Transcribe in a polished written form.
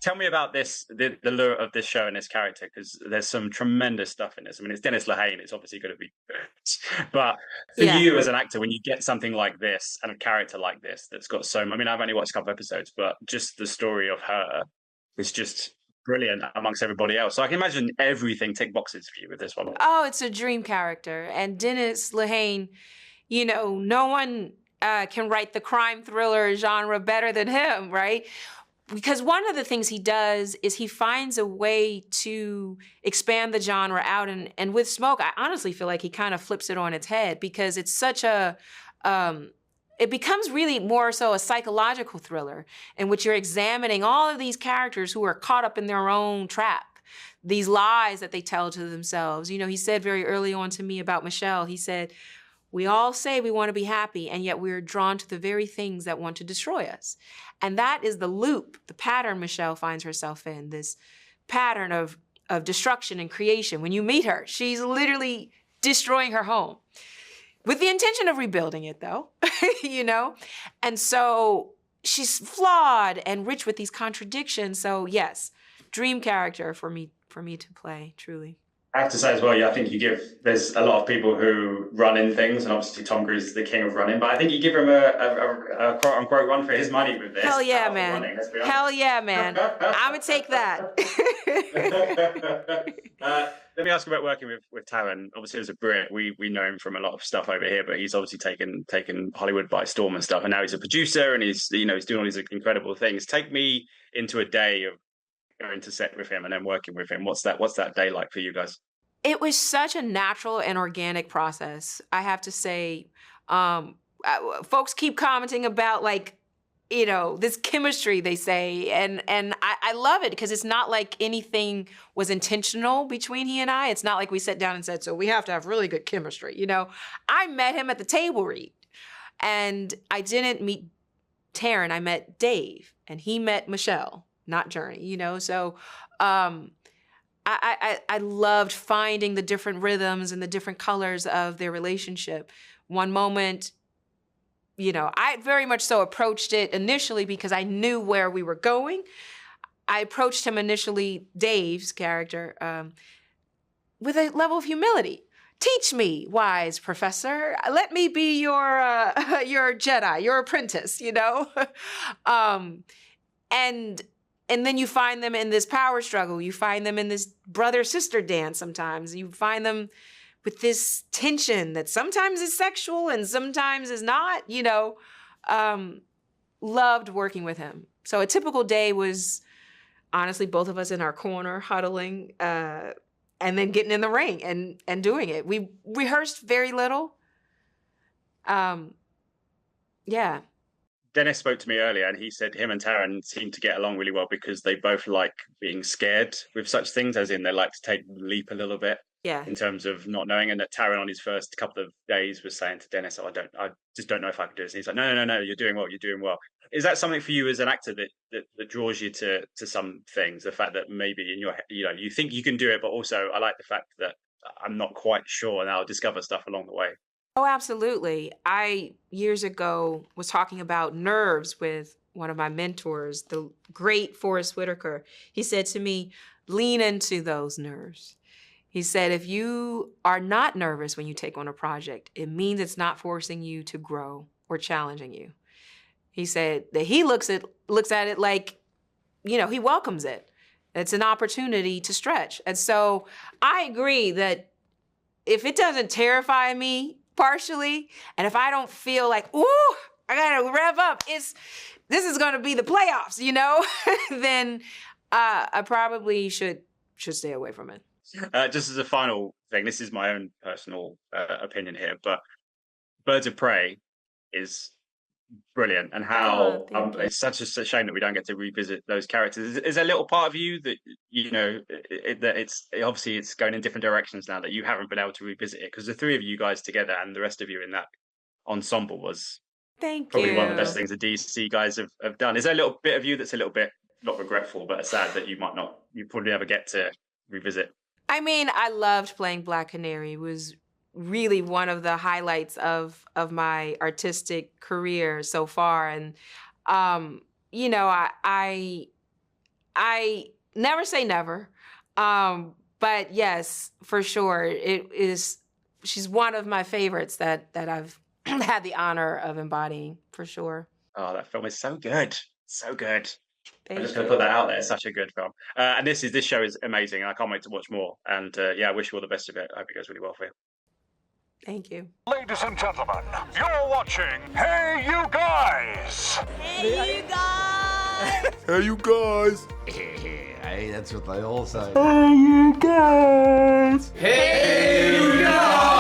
Tell me about this, the lure of this show and this character, because there's some tremendous stuff in this. I mean, it's Dennis Lehane; it's obviously going to be good. But for Yeah. you as an actor, when you get something like this and a character like this that's got so, I mean, I've only watched a couple of episodes, but just the story of her is just brilliant amongst everybody else. So I can imagine everything tick boxes for you with this one. Oh, it's a dream character. And Dennis Lehane, no one can write the crime thriller genre better than him, right? Because one of the things he does is he finds a way to expand the genre out. And with Smoke, I honestly feel like he kind of flips it on its head because it's such it becomes really more so a psychological thriller in which you're examining all of these characters who are caught up in their own trap, these lies that they tell to themselves. He said very early on to me about Michelle, he said, we all say we want to be happy, and yet we're drawn to the very things that want to destroy us. And that is the loop, the pattern Michelle finds herself in, this pattern of destruction and creation. When you meet her, she's literally destroying her home with the intention of rebuilding it, though, And so she's flawed and rich with these contradictions. So yes, dream character for me to play, truly. I have to say as well, yeah, I think there's a lot of people who run in things, and obviously Tom Cruise is the king of running, but I think you give him a quote unquote run for his money with this. Hell yeah, man. Running, let's be honest. Hell yeah, man. I'm going to take that. Let me ask you about working with Taron. Obviously, as a Brit, we know him from a lot of stuff over here, but he's obviously taken Hollywood by storm and stuff, and now he's a producer and he's doing all these incredible things. Take me into a day of going to set with him and then working with him. What's that day like for you guys? It was such a natural and organic process. I have to say, folks keep commenting about this chemistry, they say, and I love it because it's not like anything was intentional between he and I. It's not like we sat down and said, so we have to have really good chemistry. I met him at the table read, and I didn't meet Taron. I met Dave, and he met Michelle, not Jurnee. So I loved finding the different rhythms and the different colors of their relationship. One moment, I very much so approached it initially because I knew where we were going. I approached him initially, Dave's character, with a level of humility. Teach me, wise professor. Let me be your Jedi, your apprentice, And then you find them in this power struggle. You find them in this brother-sister dance sometimes. You find them with this tension that sometimes is sexual and sometimes is not, Loved working with him. So a typical day was honestly both of us in our corner huddling and then getting in the ring and doing it. We rehearsed very little. Yeah. Dennis spoke to me earlier and he said him and Taron seem to get along really well because they both like being scared with such things, as in they like to take the leap a little bit. Yeah. In terms of not knowing, and that Taron on his first couple of days was saying to Dennis, I just don't know if I can do this. And he's like, no, you're doing well. Is that something for you as an actor that draws you to some things? The fact that maybe in your, you think you can do it, but also I like the fact that I'm not quite sure and I'll discover stuff along the way. Oh, absolutely. I, years ago, was talking about nerves with one of my mentors, the great Forest Whitaker. He said to me, lean into those nerves. He said, if you are not nervous when you take on a project, it means it's not forcing you to grow or challenging you. He said that he looks at it like, he welcomes it. It's an opportunity to stretch. And so I agree that if it doesn't terrify me partially, and if I don't feel like, ooh, I gotta rev up, this is gonna be the playoffs, then I probably should stay away from it. Just as a final thing, this is my own personal opinion here, but Birds of Prey is brilliant, and how it's such a shame that we don't get to revisit those characters. Is there a little part of you that that it's obviously it's going in different directions now that you haven't been able to revisit it, because the three of you guys together and the rest of you in that ensemble was probably one of the best things the DC guys have done. Is there a little bit of you that's a little bit not regretful but sad that you probably never get to revisit? I mean, I loved playing Black Canary. It was really one of the highlights of my artistic career so far. And, I I never say never. But yes, for sure, it is. She's one of my favorites that I've had the honor of embodying, for sure. Oh, that film is so good. So good. Thank I'm just going to put that out there. It's such a good film. And this show is amazing. I can't wait to watch more. And yeah, I wish you all the best of it. I hope it goes really well for you. Thank you. Ladies and gentlemen, you're watching Hey You Guys! Hey, you guys! Hey, you guys! Hey, that's what they all say. Hey, you guys! Hey, you guys!